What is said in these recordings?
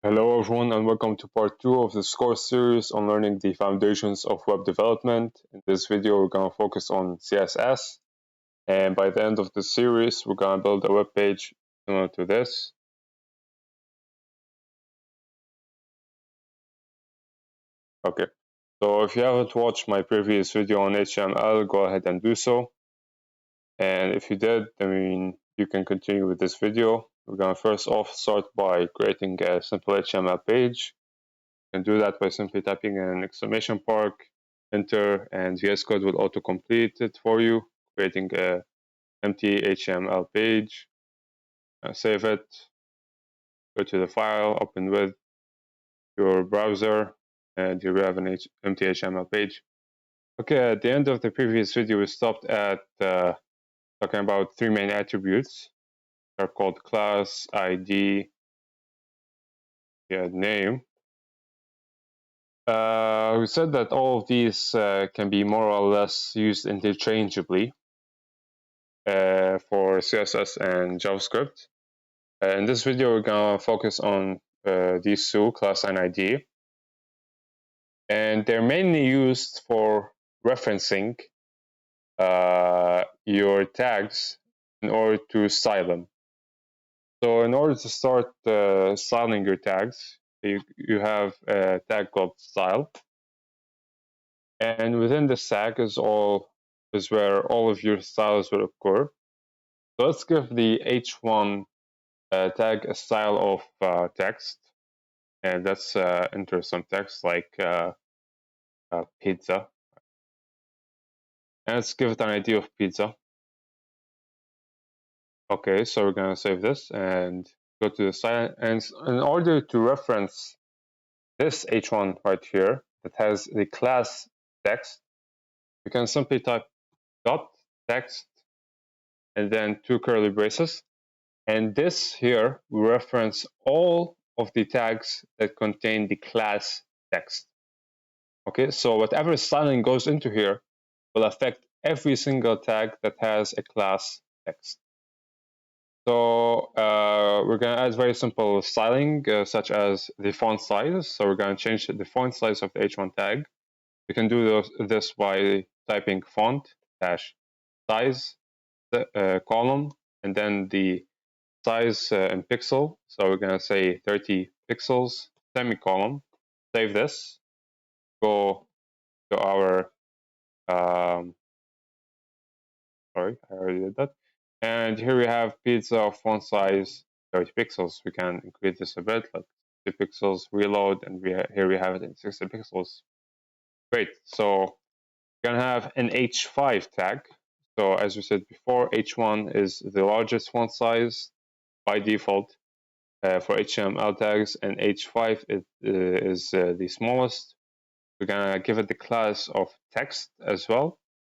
Hello everyone and welcome to part 2 of this course series on learning the foundations of web development. In this video we're going to focus on CSS, and by the end of the series we're going to build a web page similar to this. Okay, so if you haven't watched my previous video on HTML, go ahead and do so, and if you did, then you can continue with this video. We're going to first off start by creating a simple HTML page. You can do that by simply typing an exclamation mark, enter, and VS Code will autocomplete it for you, creating a empty HTML page. Save it, go to the file, open with your browser, and you have an empty HTML page. Okay, at the end of the previous video, we stopped at talking about three main attributes. They're called class, ID, name. We said that all of these can be more or less used interchangeably for CSS and JavaScript. In this video, we're going to focus on these two, class and ID. And they're mainly used for referencing your tags in order to style them. So in order to start styling your tags, you have a tag called style. And within this tag is where all of your styles will occur. So let's give the h1 tag a style of text, and let's enter some text like pizza, and let's give it an ID of pizza. Okay, so we're gonna save this and go to the site, and in order to reference this h1 right here that has the class text, you can simply type dot text and then two curly braces, and this here will reference all of the tags that contain the class text. Okay, so whatever styling goes into here will affect every single tag that has a class text. So we're going to add very simple styling, such as the font size. So we're going to change the font size of the h1 tag. We can do this by typing font dash size column, and then the size in pixel. So we're going to say 30 pixels, semicolon. Save this. Go to our sorry, I already did that. And here we have pizza font size 30 pixels. We can increase this a bit, like 60 pixels, reload, and here we have it in 60 pixels. Great. So we're gonna have an H5 tag. So as we said before, H1 is the largest font size by default for HTML tags, and H5 is the smallest. We're gonna give it the class of text as well,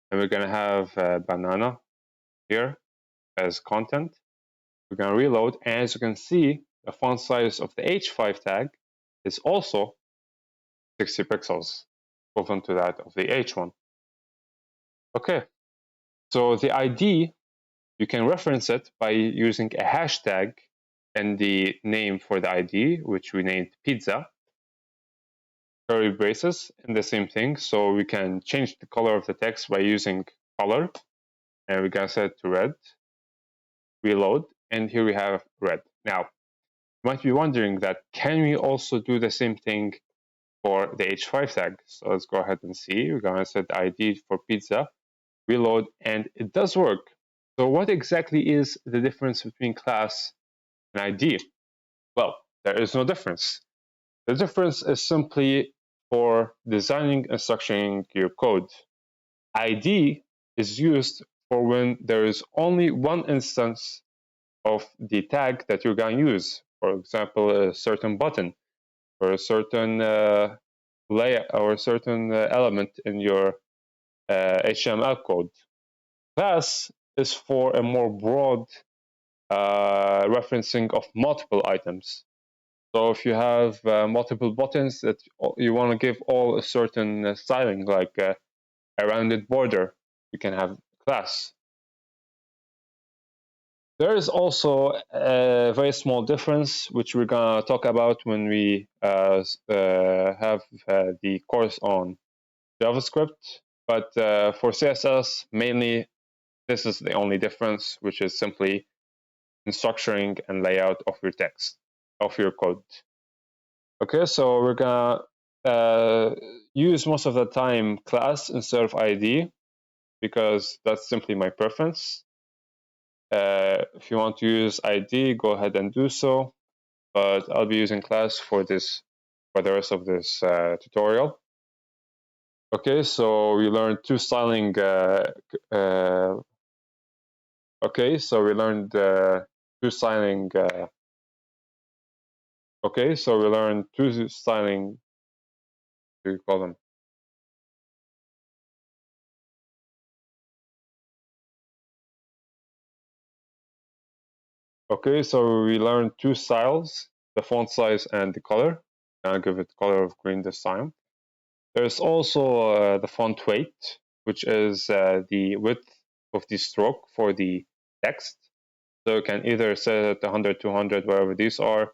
and we're gonna have banana here as content. We're going to reload, and as you can see, the font size of the H5 tag is also 60 pixels, equivalent to that of the H1. Okay, so the ID, you can reference it by using a hashtag and the name for the ID, which we named pizza, curly braces, and the same thing. So we can change the color of the text by using color, and we can set it to red, reload, and here we have red. Now, you might be wondering that can we also do the same thing for the H5 tag? So let's go ahead and see. We're gonna set ID for pizza, reload, and it does work. So what exactly is the difference between class and ID? Well, there is no difference. The difference is simply for designing and structuring your code. ID is used for when there is only one instance of the tag that you're going to use. For example, a certain button or a certain layer or a certain element in your HTML code. Class is for a more broad referencing of multiple items. So if you have multiple buttons that you want to give all a certain styling, like a rounded border, you can have class. There is also a very small difference, which we're gonna talk about when we have the course on JavaScript. But for CSS, mainly, this is the only difference, which is simply in structuring and layout of your text, of your code. Okay, so we're gonna use most of the time class instead of ID, because that's simply my preference. If you want to use ID, go ahead and do so, but I'll be using class for this, for the rest of this tutorial. Okay, so we learned two styling. Okay, so we learned two styling. Okay, so we learned two styling. What do you call them? Okay, so we learned two styles: the font size and the color. I'll give it color of green this time. There's also the font weight, which is the width of the stroke for the text. So you can either set it 100, 200, wherever these are,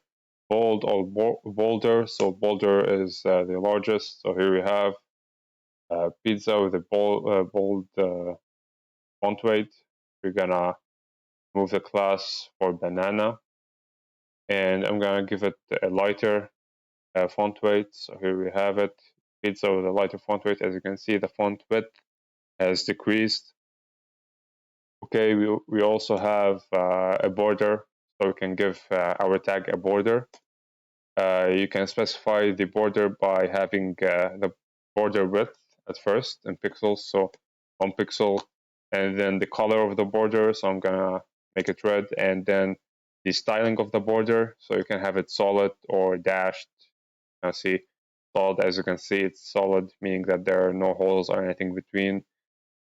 bold or bolder. So bolder is the largest. So here we have pizza with a bold font weight. We're gonna move the class for banana, and I'm gonna give it a lighter font weight. So here we have it, pizza with a lighter font weight. As you can see, the font width has decreased. Okay, we also have a border, so we can give our tag a border. You can specify the border by having the border width at first in pixels, so 1 pixel, and then the color of the border, so I'm gonna make it red, and then the styling of the border, so you can have it solid or dashed. Now see, solid, as you can see, it's solid, meaning that there are no holes or anything between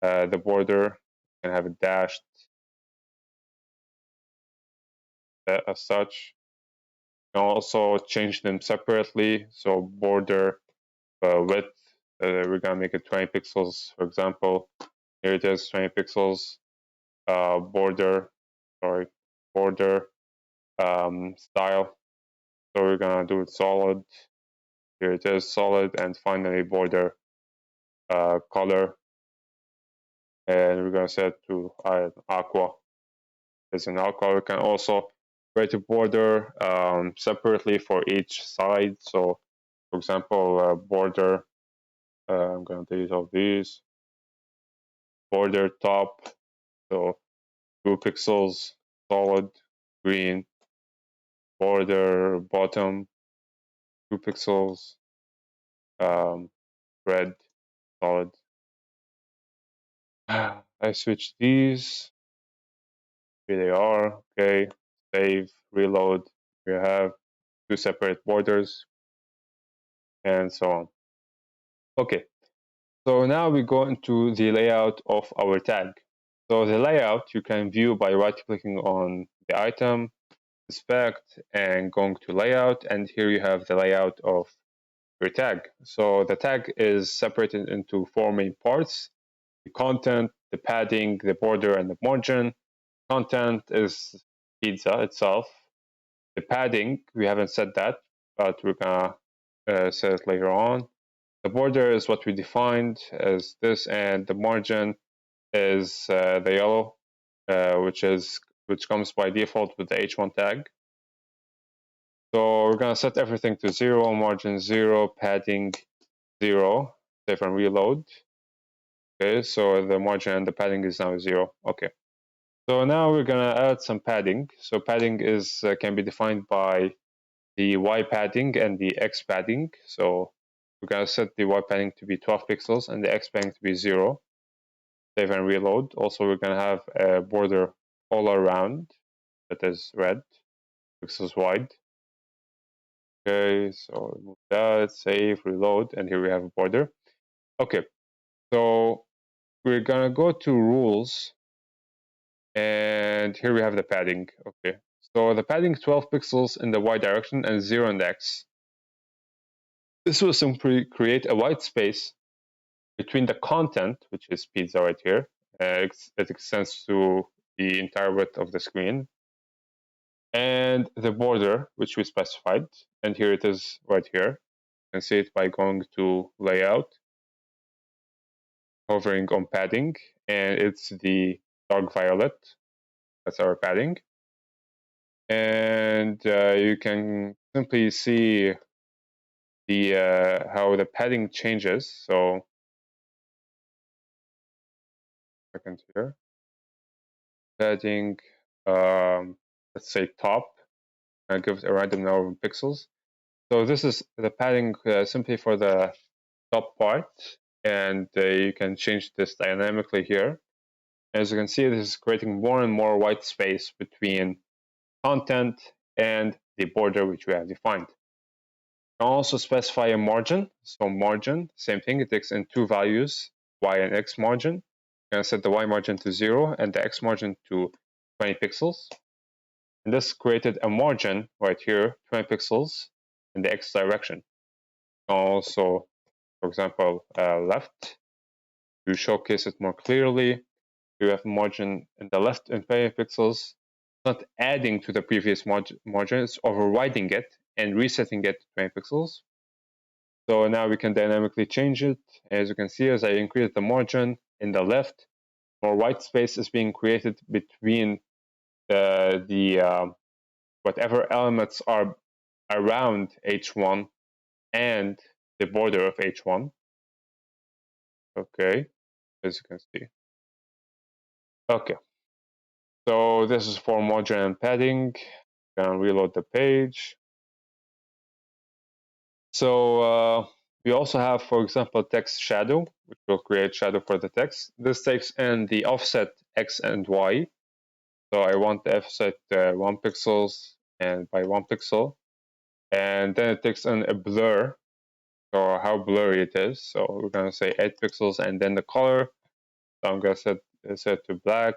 the border. You can have it dashed as such. You can also change them separately, so border width, we're gonna make it 20 pixels, for example. Here it is, 20 pixels. Border, sorry, border style. So we're gonna do it solid. Here it is, solid, and finally border color, and we're gonna set to aqua. As an aqua, we can also create a border separately for each side. So, for example, border. I'm gonna delete all these. Border top, so 2 pixels, solid, green. Border bottom, 2 pixels, red, solid. I switch these. Here they are. Okay, save, reload. We have two separate borders, and so on. Okay, so now we go into the layout of our tag. So the layout you can view by right-clicking on the item, inspect, and going to layout, and here you have the layout of your tag. So the tag is separated into four main parts: the content, the padding, the border, and the margin. Content is pizza itself. The padding, we haven't said that, but we're gonna say it later on. The border is what we defined as this, and the margin is the yellow, which comes by default with the h1 tag. So we're gonna set everything to 0, margin 0, padding 0, save and reload. Okay, so the margin and the padding is now 0. Okay. So now we're gonna add some padding. So padding is can be defined by the Y padding and the X padding. So we're gonna set the Y padding to be 12 pixels and the X padding to be 0. Save and reload. Also, we're gonna have a border all around that is red, pixels wide. Okay, so remove that, save, reload, and here we have a border. Okay, so we're gonna go to rules, and here we have the padding. Okay, so the padding 12 pixels in the Y direction and 0 in the X. This will simply create a white space between the content, which is pizza right here. It extends to the entire width of the screen, and the border, which we specified. And here it is right here. You can see it by going to layout, hovering on padding, and it's the dark violet. That's our padding. And you can simply see the how the padding changes. So, second here, padding, let's say top. I'll give it a random number of pixels. So this is the padding simply for the top part, and you can change this dynamically here. As you can see, this is creating more and more white space between content and the border which we have defined. You can also specify a margin. So margin, same thing, it takes in two values, y and x margin. You can set the y margin to 0 and the x margin to 20 pixels. And this created a margin right here, 20 pixels in the x direction. Also, for example, left, to showcase it more clearly, you have margin in the left in 20 pixels, not adding to the previous margin, it's overriding it and resetting it to 20 pixels. So now we can dynamically change it. As you can see, as I increase the margin in the left, more white space is being created between the whatever elements are around H1 and the border of H1. Okay, as you can see. Okay, so this is for margin and padding. Can reload the page. So we also have, for example, text shadow, which will create shadow for the text. This takes in the offset X and Y. So I want the offset 1 pixels and by 1 pixel. And then it takes in a blur, or how blurry it is. So we're going to say 8 pixels and then the color. So I'm going to set to black,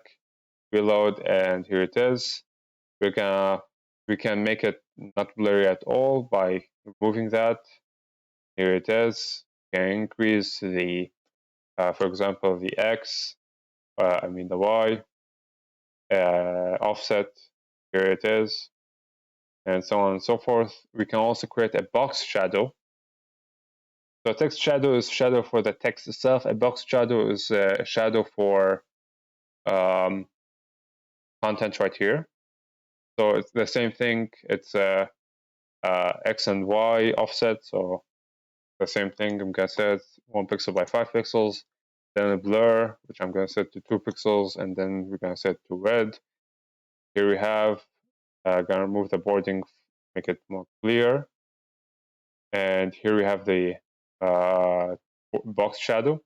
reload, and here it is. We can make it not blurry at all by removing that. Here it is. You can increase the, for example, the X, the Y, offset. Here it is, and so on and so forth. We can also create a box shadow. So text shadow is shadow for the text itself. A box shadow is a shadow for content right here. So it's the same thing. It's X and Y offset. So the same thing. I'm gonna set 1 pixel by 5 pixels. Then a blur, which I'm gonna set to 2 pixels, and then we're gonna set to red. Here we have gonna remove the boarding, make it more clear. And here we have the box shadow.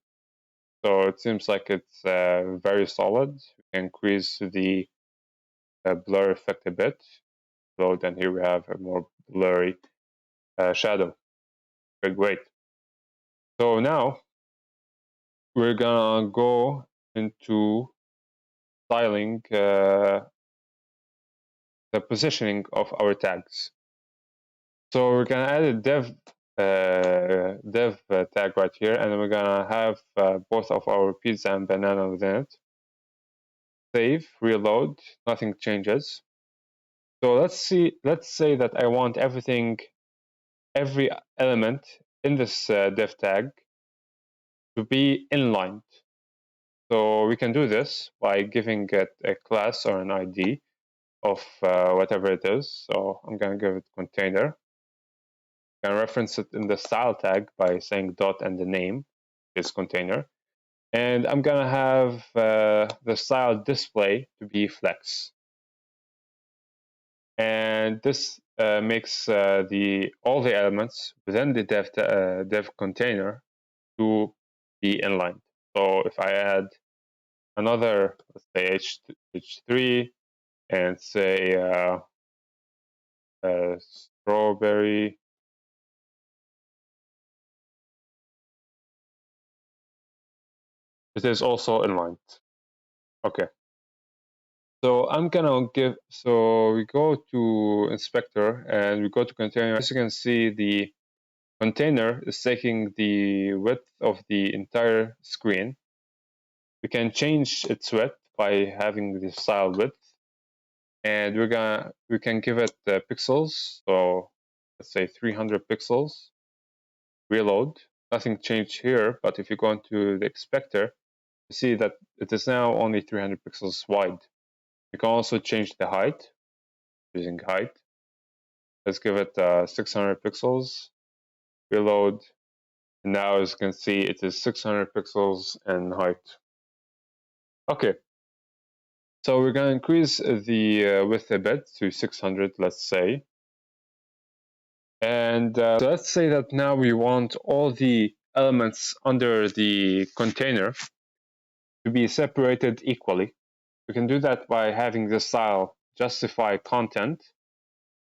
So it seems like it's very solid. We can increase the blur effect a bit. So then here we have a more blurry shadow. Very great. So now we're gonna go into styling the positioning of our tags. So we're gonna add a div tag right here, and then we're gonna have both of our pizza and banana within it. Save, reload, nothing changes. So let's say that I want every element in this div tag to be inlined. So we can do this by giving it a class or an ID of whatever it is. So I'm going to give it container. I can reference it in the style tag by saying dot and the name is container. And I'm going to have the style display to be flex. And this makes all the elements within the dev container to be inlined. So if I add another, let's say H3, and say strawberry, it is also inlined. Okay. So I'm gonna so we go to inspector and we go to container. As you can see, the container is taking the width of the entire screen. We can change its width by having the style width, and we can give it pixels. So let's say 300 pixels. Reload. Nothing changed here, but if you go into the inspector, you see that it is now only 300 pixels wide. You can also change the height using height. Let's give it 600 pixels. Reload. And now, as you can see, it is 600 pixels in height. Okay. So we're going to increase the width a bit to 600, let's say. And so let's say that now we want all the elements under the container to be separated equally. We can do that by having the style justify content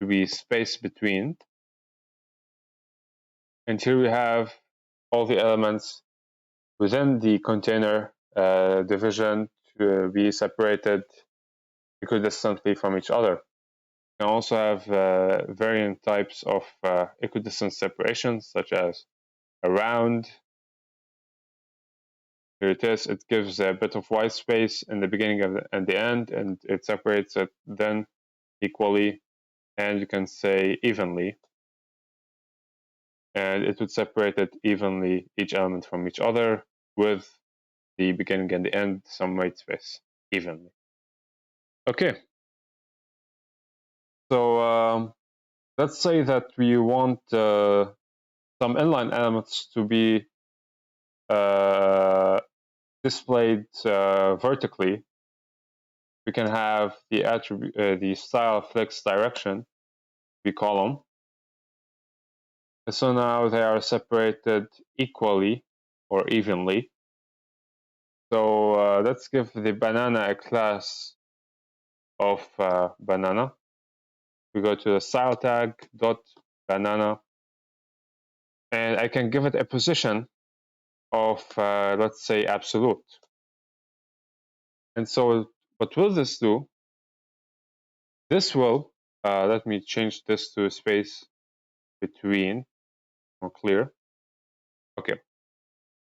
to be space between. And here we have all the elements within the container division to be separated equidistantly from each other. You can also have variant types of equidistant separation, such as around. Here it is. It gives a bit of white space in the beginning and the end, and it separates it then equally, and you can say evenly. And it would separate it evenly, each element from each other, with the beginning and the end, some white space, evenly. Okay. So let's say that we want some inline elements to be displayed vertically. We can have the attribute, the style flex direction, we column. So now they are separated equally or evenly. So let's give the banana a class of banana. We go to the style tag dot banana, and I can give it a position of let's say absolute. And so what will this do? This will let me change this to a space between, more clear. Okay.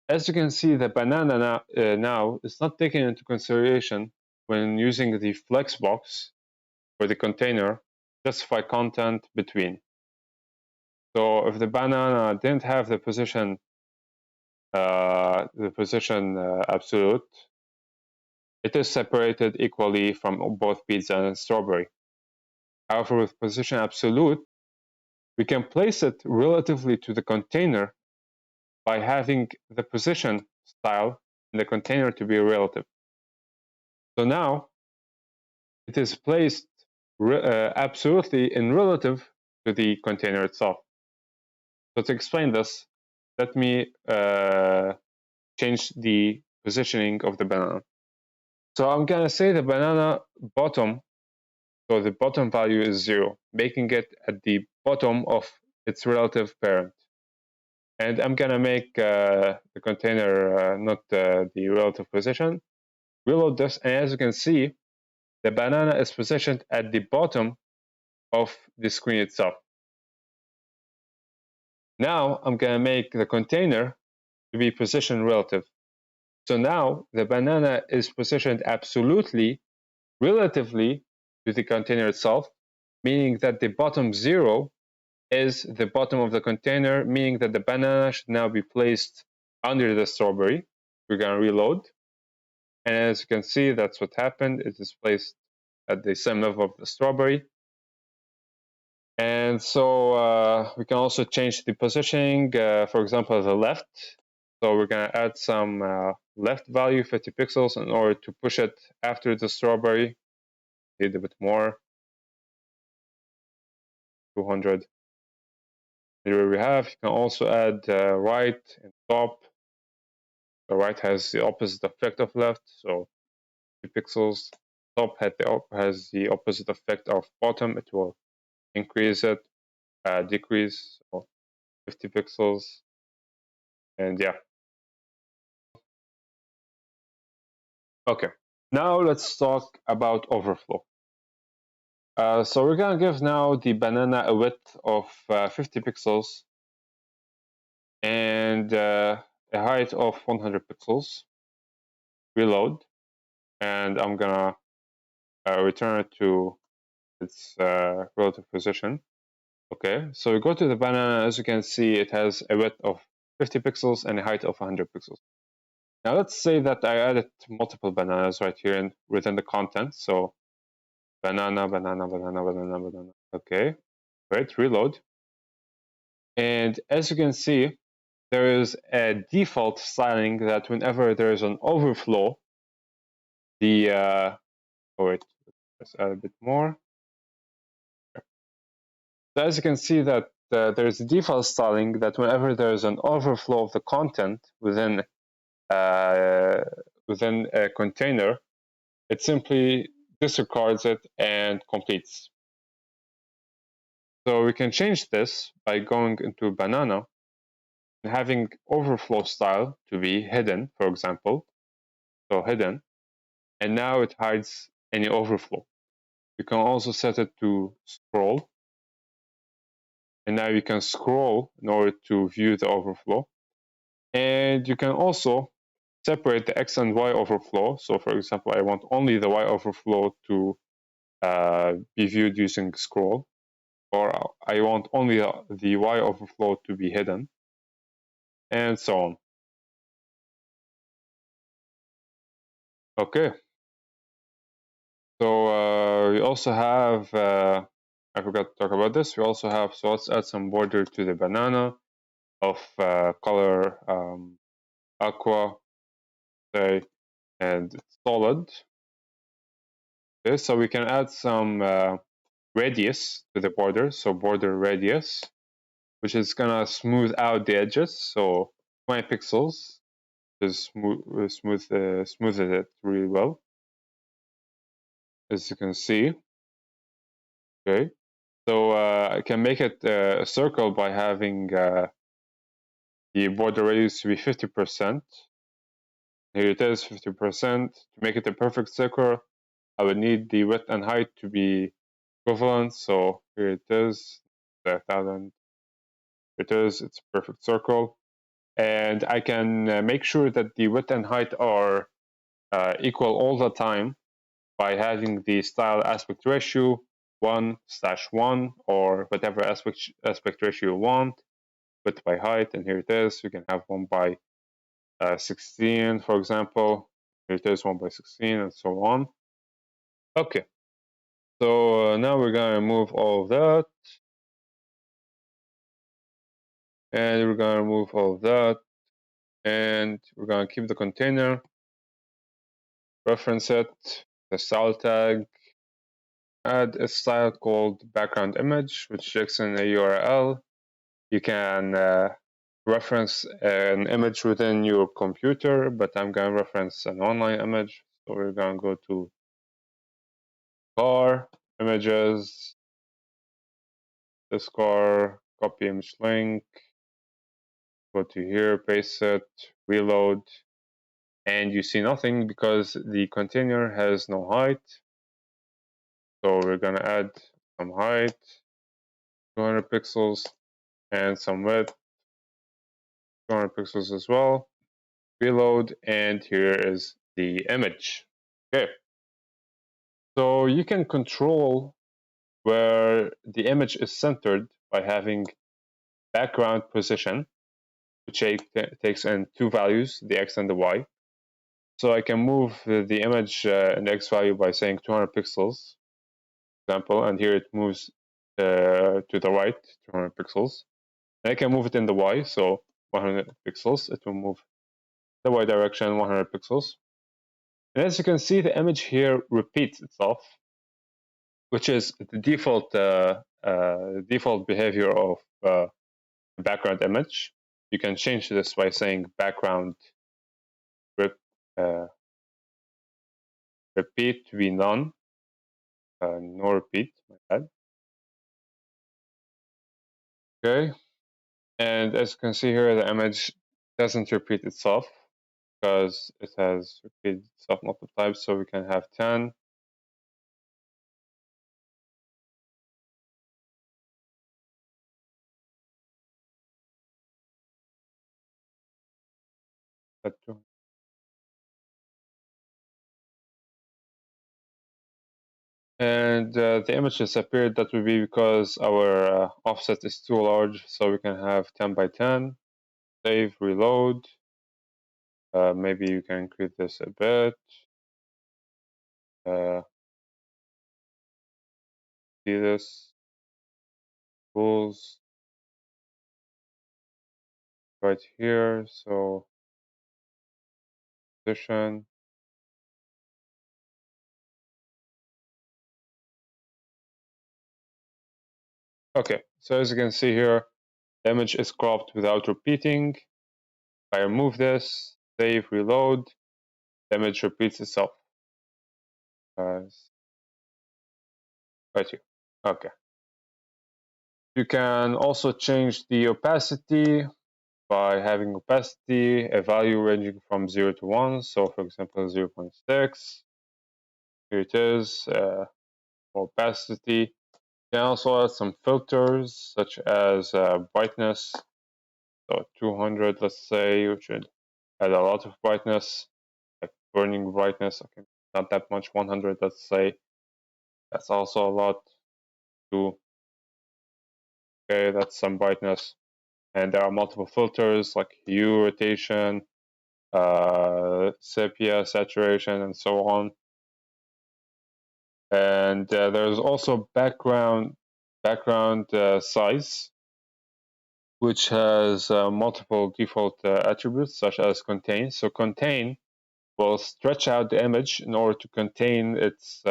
As you can see, the banana now is not taken into consideration when using the flex box for the container justify content between. So if the banana didn't have the position absolute, it is separated equally from both pizza and strawberry. However, with position absolute, we can place it relatively to the container by having the position style in the container to be relative. So now it is placed absolutely in relative to the container itself. So to explain this, let me change the positioning of the banana. So I'm going to say the banana bottom, so the bottom value is 0, making it at the bottom of its relative parent. And I'm going to make the container not the relative position. Reload this, and as you can see, the banana is positioned at the bottom of the screen itself. Now I'm going to make the container to be position relative. So now the banana is positioned absolutely relatively to the container itself, meaning that the bottom 0 is the bottom of the container, meaning that the banana should now be placed under the strawberry. We're going to reload. And as you can see, that's what happened. It is placed at the same level of the strawberry. And so we can also change the positioning, for example, the left. So we're going to add some left value, 50 pixels, in order to push it after the strawberry. Need a bit more, 200. Here we have, you can also add right and top. The right has the opposite effect of left, so 50 pixels. Top has the opposite effect of bottom. It will increase it, decrease, so 50 pixels. And yeah. Okay, now let's talk about overflow. So we're going to give now the banana a width of 50 pixels and a height of 100 pixels. Reload. and I'm gonna return it to its relative position. Okay, so we go to the banana. As you can see, it has a width of 50 pixels and a height of 100 pixels. Now let's say that I added multiple bananas right here within the content. So banana, banana, banana, banana, banana. Okay, great, reload. And as you can see, there is a default styling that whenever there is an overflow, the oh wait, let's add a bit more. So as you can see that there's a default styling that whenever there is an overflow of the content uh, within a container, it simply disregards it and completes. So we can change this by going into banana and having overflow style to be hidden, for example. So hidden, and now it hides any overflow. You can also set it to scroll, and now you can scroll in order to view the overflow. And you can also separate the X and Y overflow. So for example, I want only the Y overflow to be viewed using scroll, or I want only the Y overflow to be hidden, and so on. Okay, so we also have, I forgot to talk about this, we also have, so let's add some border to the banana of color aqua, say, and solid. Okay, so we can add some radius to the border, so border radius, which is gonna smooth out the edges, so 20 pixels is smoothes it really well, as you can see. Okay, so I can make it a circle by having the border radius to be 50%. Here it is, 50%. To make it a perfect circle, I would need the width and height to be equivalent. So here it is, 1,000. It is, it's a perfect circle. And I can make sure that the width and height are equal all the time by having the style aspect ratio 1/1 or whatever aspect ratio you want, width by height. And here it is, you can have 1/16, for example. Here it is, 1/16, and so on. Okay, so now we're gonna remove all of that. And we're gonna remove all of that. And we're gonna keep the container, reference it, the style tag, add a style called background image, which checks in a URL. You can reference an image within your computer, but I'm gonna reference an online image. So we're gonna go to car, images, this car, copy image link, go to here, paste it, reload, and you see nothing because the container has no height. So we're gonna add some height, 200 pixels, and some width, 200 pixels as well. Reload, and here is the image. Okay, so you can control where the image is centered by having background position, which takes in two values, the X and the Y. So I can move the image in the X value by saying 200 pixels, for example, and here it moves to the right, 200 pixels. And I can move it in the Y, so 100 pixels. It will move the Y direction 100 pixels. And as you can see, the image here repeats itself, which is the default behavior of background image. You can change this by saying background uh, repeat to be none, no repeat, my bad. Okay, and as you can see here, the image doesn't repeat itself because it has repeated itself multiple times, so we can have 10. and the image disappeared. That would be because our offset is too large, so we can have 10 by 10. Save, reload. Maybe you can increase this a bit. See this? Tools right here. So position. Okay, so as you can see here, the image is cropped without repeating. If I remove this, save, reload, the image repeats itself. Right here. Okay. You can also change the opacity by having opacity, a value ranging from 0 to 1. So for example, 0.6. Here it is, opacity. You can also add some filters such as brightness. So 200, let's say, which should add a lot of brightness, like burning brightness. Okay, not that much. 100, let's say. That's also a lot. Too. Okay, that's some brightness. And there are multiple filters like hue, rotation, sepia, saturation, and so on. And there's also background size, which has multiple default attributes such as contain. So contain will stretch out the image in order to contain its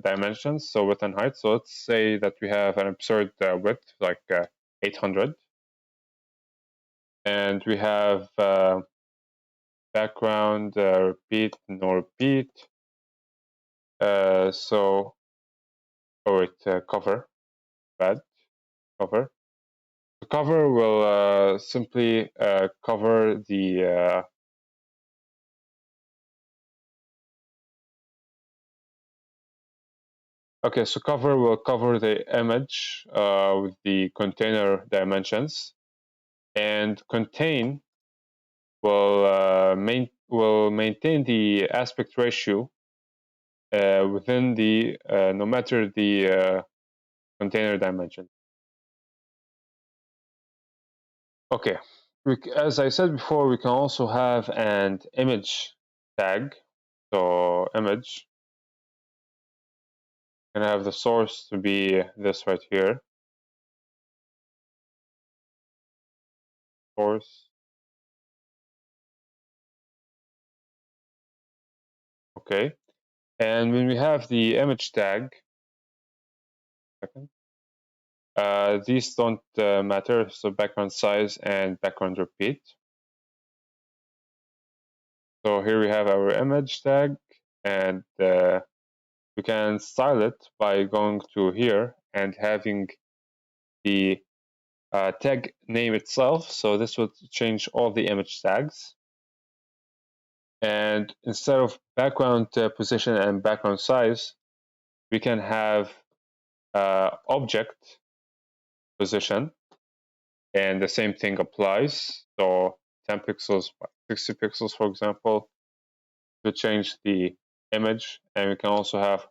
dimensions, so width and height. So let's say that we have an absurd width like 800, and we have background, repeat, no repeat. So, cover, bad, cover. The cover will simply cover the okay, so cover will cover the image with the container dimensions, and contain will maintain the aspect ratio within the no matter the container dimension. Okay, as I said before, we can also have an image tag. So image can have the source to be this right here. Source. Okay, and when we have the image tag, these don't matter. So background size and background repeat. So here we have our image tag, and we can style it by going to here and having the tag name itself. So this would change all the image tags. And instead of background position and background size, we can have object position, and the same thing applies. So 10 pixels by 60 pixels, for example, to change the image. And we can also have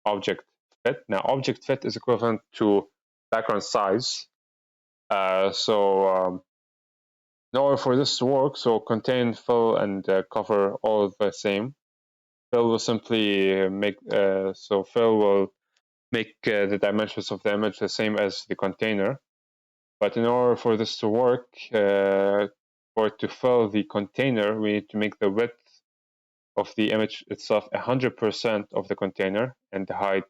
object fit. Now, object fit is equivalent to background size. In order for this to work, so contain, fill, and cover all the same. Fill will simply make fill will make the dimensions of the image the same as the container. But in order for this to work, for it to fill the container, we need to make the width of the image itself 100% of the container and the height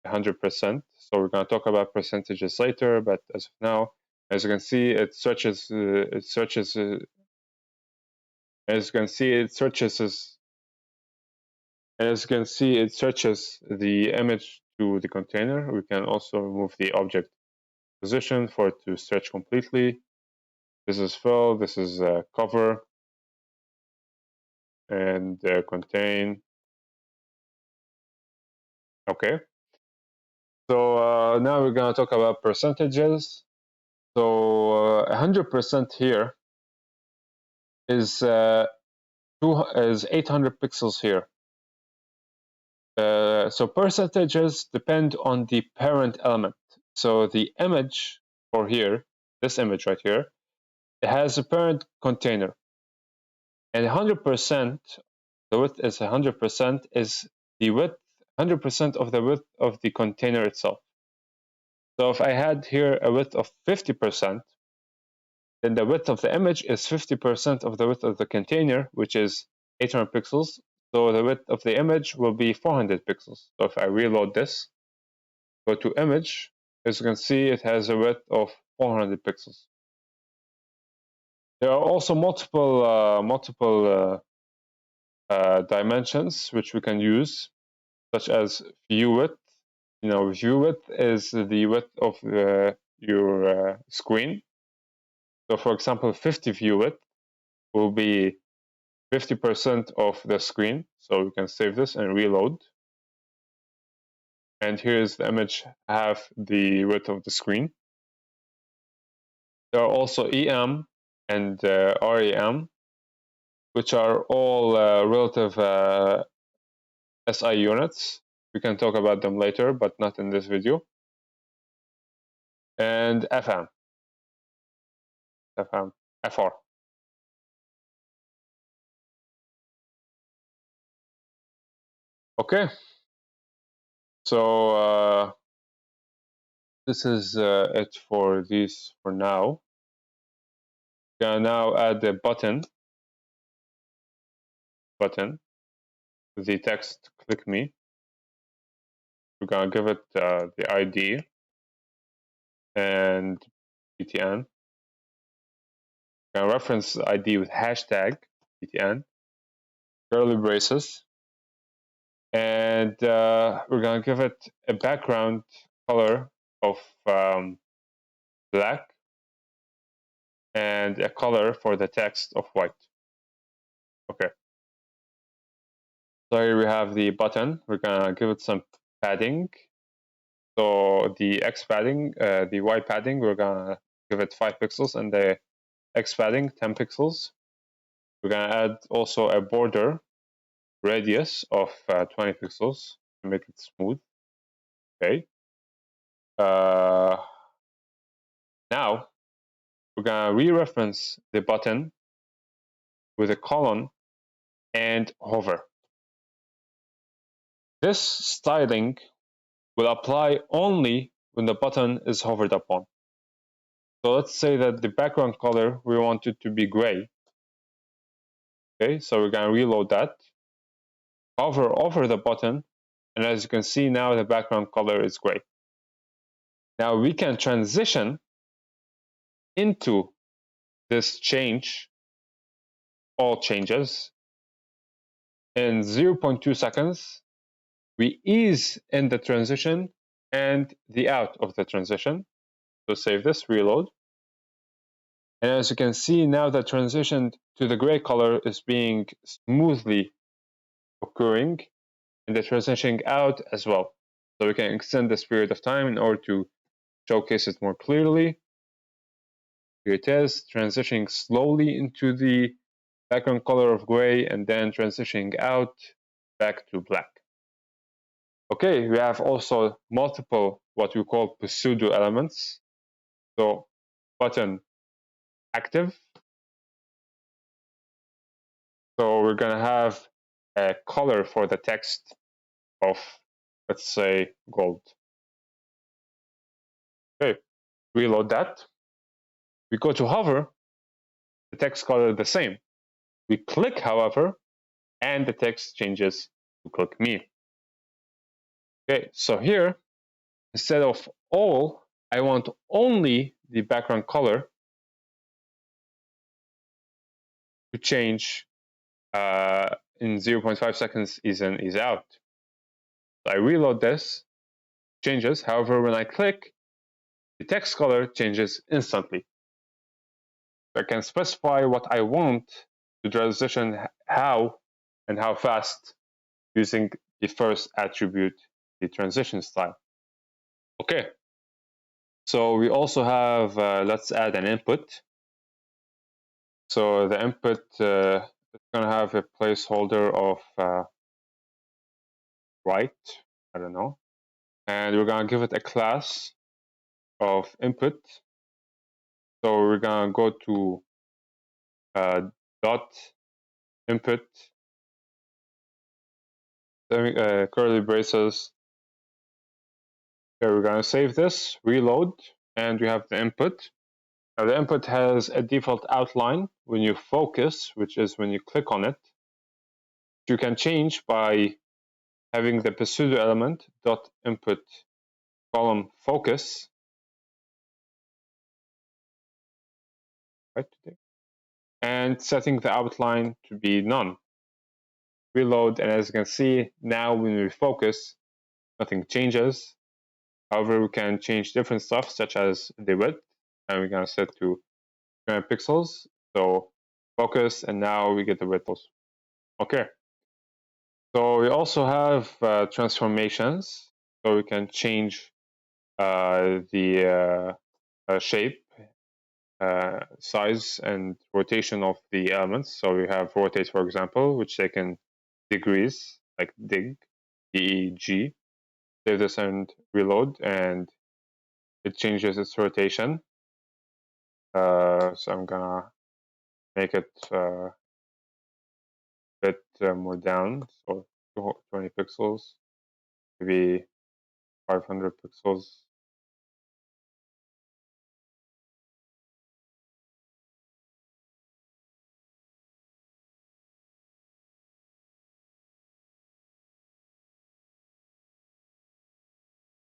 100%. So we're going to talk about percentages later, but as of now, as you can see, it stretches. As you can see, it stretches. As you can see, it stretches the image to the container. We can also remove the object position for it to stretch completely. This is fill. This is cover, and contain. Okay. So now we're going to talk about percentages. So 100% here is 800 pixels here. So percentages depend on the parent element. So the image for here, this image right here, it has a parent container. And 100%, the width is 100%, is the width, 100% of the width of the container itself. So if I had here a width of 50%, then the width of the image is 50% of the width of the container, which is 800 pixels. So the width of the image will be 400 pixels. So if I reload this, go to image, as you can see, it has a width of 400 pixels. There are also multiple dimensions which we can use, such as view width. View width is the width of your screen. So for example, 50 view width will be 50% of the screen. So we can save this and reload. And here's the image half the width of the screen. There are also EM and RAM, which are all relative SI units. We can talk about them later, but not in this video. And FR. Okay, so this is it for these for now. We can now add the button with the text click me. We're gonna give it the ID and btn. We're gonna reference the ID with hashtag btn, curly braces, and we're gonna give it a background color of black and a color for the text of white. Okay. So here we have the button. We're gonna give it some padding. So the X padding, the Y padding, we're gonna give it 5 pixels, and the X padding 10 pixels. We're gonna add also a border radius of 20 pixels to make it smooth. Okay. Now we're gonna re-reference the button with a colon and hover. This styling will apply only when the button is hovered upon. So let's say that the background color, we want it to be gray. Okay, so we're gonna reload that, hover over the button, and as you can see now, the background color is gray. Now we can transition into this change, all changes, in 0.2 seconds. We ease in the transition and the out of the transition. So save this, reload. And as you can see now, the transition to the gray color is being smoothly occurring, and the transitioning out as well. So we can extend this period of time in order to showcase it more clearly. Here it is, transitioning slowly into the background color of gray and then transitioning out back to black. Okay, we have also multiple what we call pseudo elements. So button active. So we're gonna have a color for the text of, let's say, gold. Okay, reload that. We go to hover, the text color is the same. We click, however, and the text changes to click me. Okay, so here, instead of all, I want only the background color to change in 0.5 seconds is in, is out. So I reload this, changes. However, when I click, the text color changes instantly. So I can specify what I want to transition how and how fast using the first attribute, the transition style. Okay, so we also have, let's add an input. So the input is going to have a placeholder of right, I don't know. And we're gonna give it a class of input. So we're gonna go to dot input curly braces. Okay, we're gonna save this, reload, and we have the input. Now the input has a default outline. When you focus, which is when you click on it, you can change by having the pseudo element dot input column focus, right, and setting the outline to be none. Reload, and as you can see, now when we focus, nothing changes. However, we can change different stuff such as the width, and we're gonna set to 200 pixels. So focus, and now we get the width. Okay. So we also have transformations, so we can change the shape, size, and rotation of the elements. So we have rotate, for example, which take in degrees, like dig, DEG. Save this and reload, and it changes its rotation. So I'm gonna make it a bit more down, so 20 pixels, maybe 500 pixels.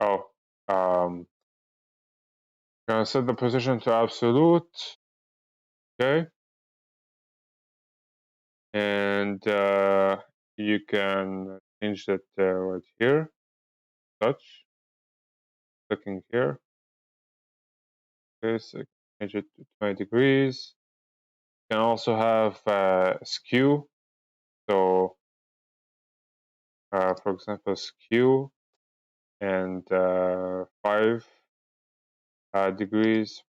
Oh, gonna set the position to absolute. Okay, and you can change that right here. Touch, clicking here. Okay, so change it to 20 degrees. You can also have skew. So, for example, skew and 5 degrees.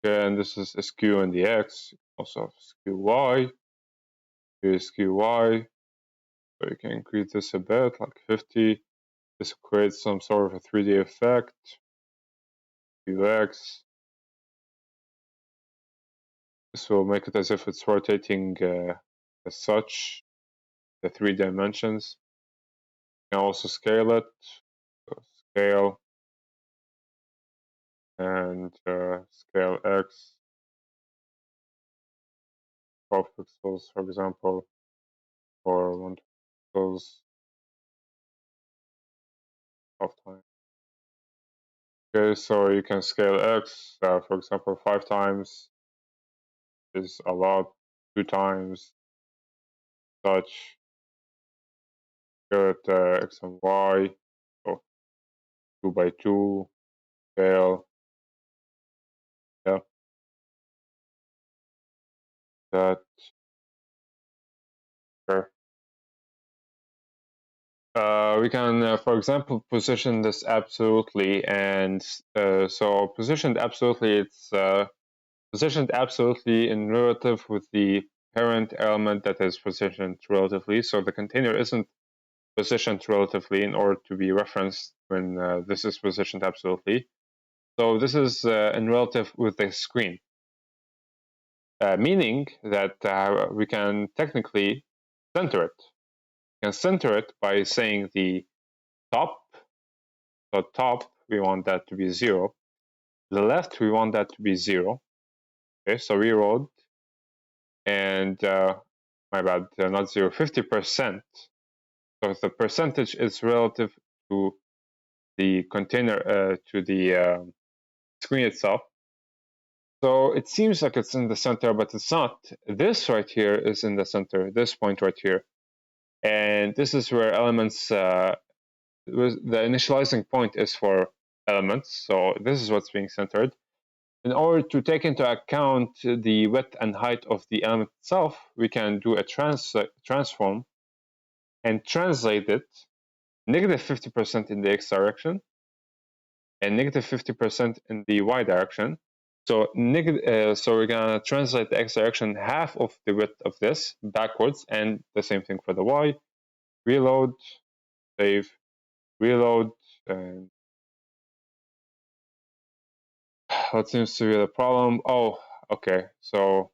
Okay, and this is a skew in the x. Also have skew y. Here's skew y. So you can increase this a bit, like 50. This creates some sort of a 3D effect. UX. This will make it as if it's rotating as such, the 3 dimensions. You can also scale it. So scale and scale X, 12 pixels, for example, or 1 pixels, 12 times. Okay, so you can scale X, for example, 5 times is a lot, 2 times, such, scale it X and Y, so 2 by 2, scale, yeah, that, sure. We can, for example, position this absolutely, and so positioned absolutely, it's positioned absolutely in relative with the parent element that is positioned relatively. So the container isn't positioned relatively in order to be referenced when this is positioned absolutely. So this is in relative with the screen, meaning that we can technically center it. We can center it by saying the top. So top, we want that to be 0. The left, we want that to be 0. Okay, so reload, and my bad, not 0, 50%. So the percentage is relative to the container, to the screen itself. So it seems like it's in the center, but it's not. This right here is in the center, this point right here. And this is where elements, the initializing point is for elements. So this is what's being centered. In order to take into account the width and height of the element itself, we can do a transform and translate it negative 50% in the x direction and negative 50% in the y direction. So we're gonna translate the x direction half of the width of this backwards, and the same thing for the y. Reload, save, reload, and what seems to be the problem? Oh, okay. So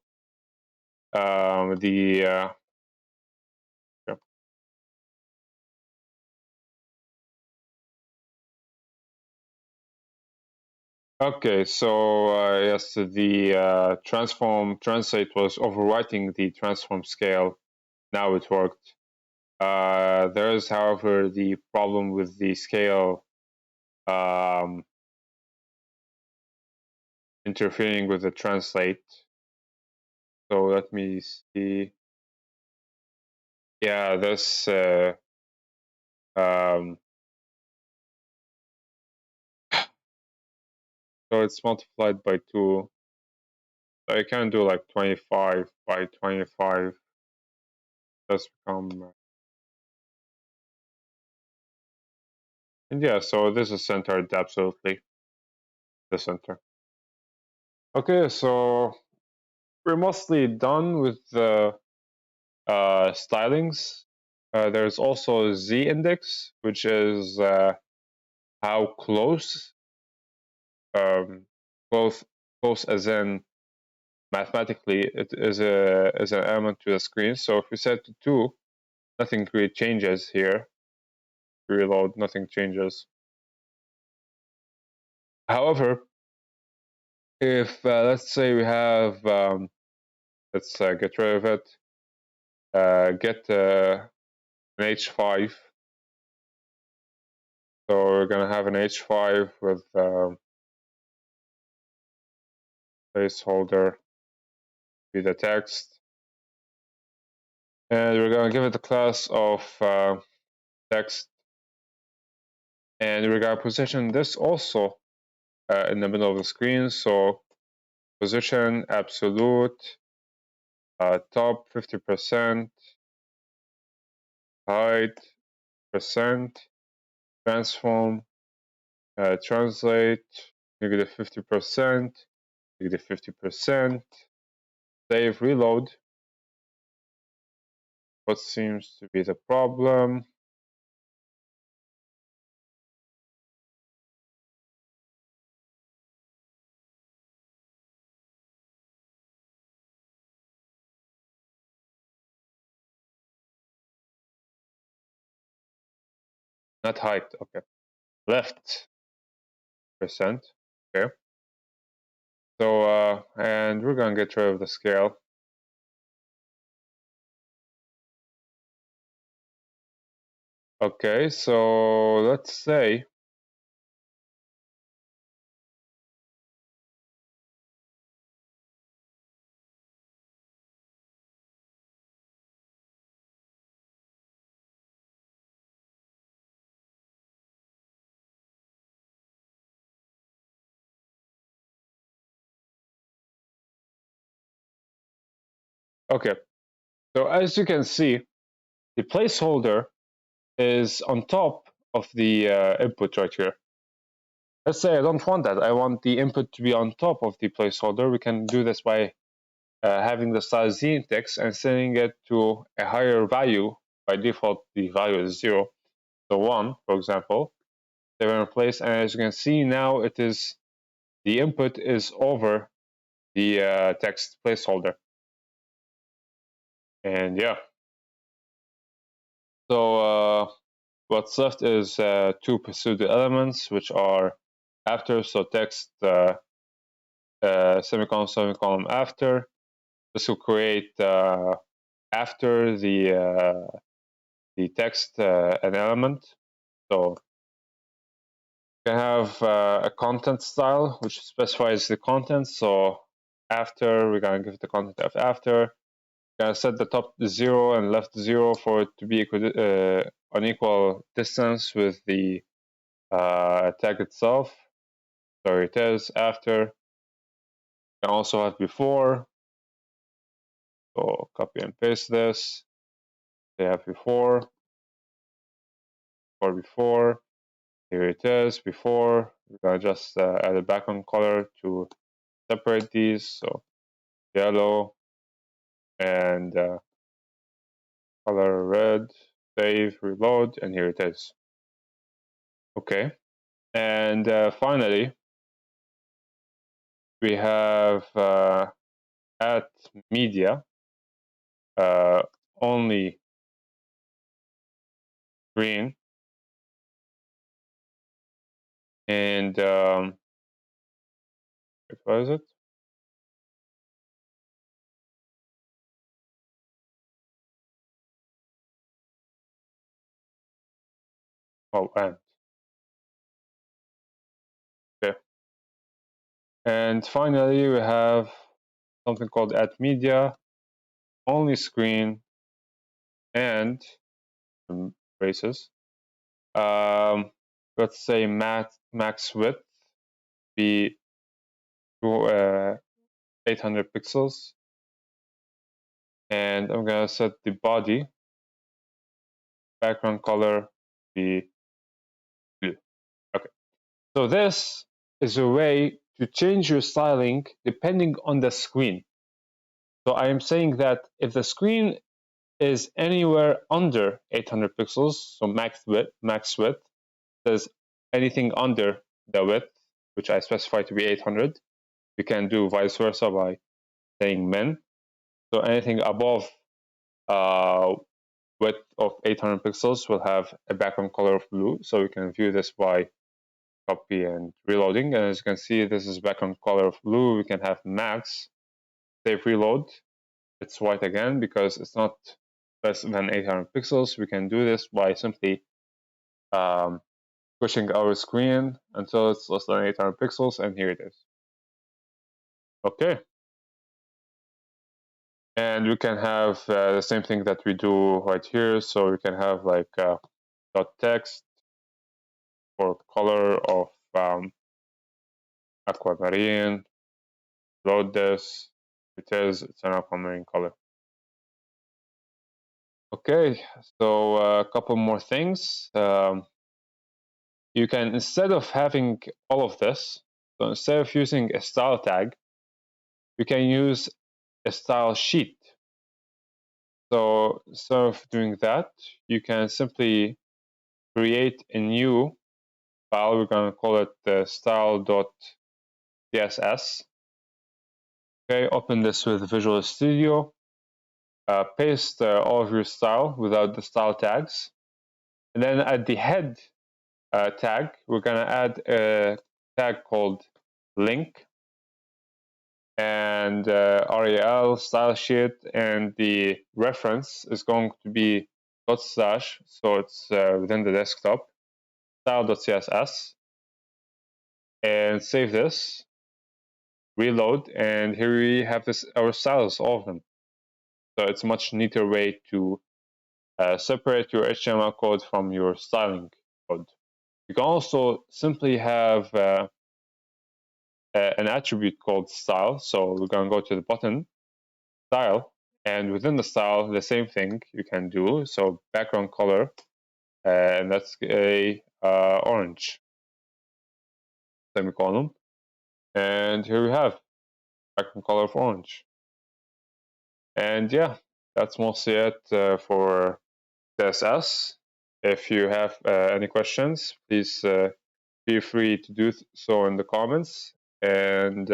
yeah. Okay, so yes, the transform translate was overwriting the transform scale. Now it worked. There is, however, the problem with the scale interfering with the translate. So let me see. Yeah, this um, so it's multiplied by 2. So I can do like 25 by 25. That's become and yeah. So this is centered absolutely the center. Okay, so we're mostly done with the stylings. There's also Z index, which is how close, um, close, close as in mathematically, it is an element to the screen. So if we set to 2, nothing really changes here. Reload, nothing changes. However, if let's say we have, let's get rid of it, get an H5. So we're gonna have an H5 with placeholder be the text, and we're gonna give it the class of text, and we're gonna position this also in the middle of the screen. So position absolute top 50%, height percent, transform, translate negative 50%, negative 50%, save, reload. What seems to be the problem? Not height, okay. Left percent, okay. So, and we're gonna get rid of the scale. Okay, so let's say okay. So as you can see, the placeholder is on top of the input right here. Let's say I don't want that. I want the input to be on top of the placeholder. We can do this by having the style Z index and setting it to a higher value. By default, the value is 0. So 1, for example, they were in place. And as you can see now, it is the input is over the text placeholder. And yeah. So what's left is 2 pseudo elements, which are after, so text semicolon semicolon after. This will create after the text an element. So you can have a content style which specifies the content. So after, we're gonna give the content of after. We're gonna set the top 0 and left 0 for it to be on equal distance with the tag itself. So it is after. You can also have before. So copy and paste this. They have before, or before. Here it is, before. We're gonna just add a background color to separate these. So yellow and color red. save, reload, and here it is. Okay, and finally, we have at media, only green, and what is it? Oh, and okay. And finally, we have something called at media, only screen, and braces. Let's say max width be 800 pixels, and I'm gonna set the body background color be blue. Okay, so this is a way to change your styling depending on the screen. So I am saying that if the screen is anywhere under 800 pixels, so max width, there's anything under the width, which I specify to be 800, you can do vice versa by saying min. So anything above width of 800 pixels will have a background color of blue. So we can view this by copy and reloading. And as you can see, this is background color of blue. We can have max, save, reload. It's white again because it's not less than 800 pixels. We can do this by simply pushing our screen until it's less than 800 pixels, and here it is. Okay. And we can have the same thing that we do right here. So we can have like dot text for color of aquamarine. Load this. It's an aquamarine color. Okay, so a couple more things. You can, instead of having all of this, so instead of using a style tag, you can use a style sheet. So instead of doing that, you can simply create a new file. We're going to call it style.css. Okay, open this with Visual Studio. Paste all of your style without the style tags. And then at the head tag, we're going to add a tag called link and rel style sheet, and the reference is going to be dot slash, so it's within the desktop, style.css, and save this, reload, and here we have this our styles, all of them. So it's a much neater way to separate your HTML code from your styling code. You can also simply have an attribute called style. So we're going to go to the button, style, and within the style, the same thing you can do. So background color, and that's a orange, semicolon. And here we have background color of orange. And yeah, that's mostly it for CSS. If you have any questions, please feel free to do so in the comments. And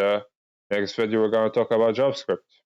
next video, we're going to talk about JavaScript.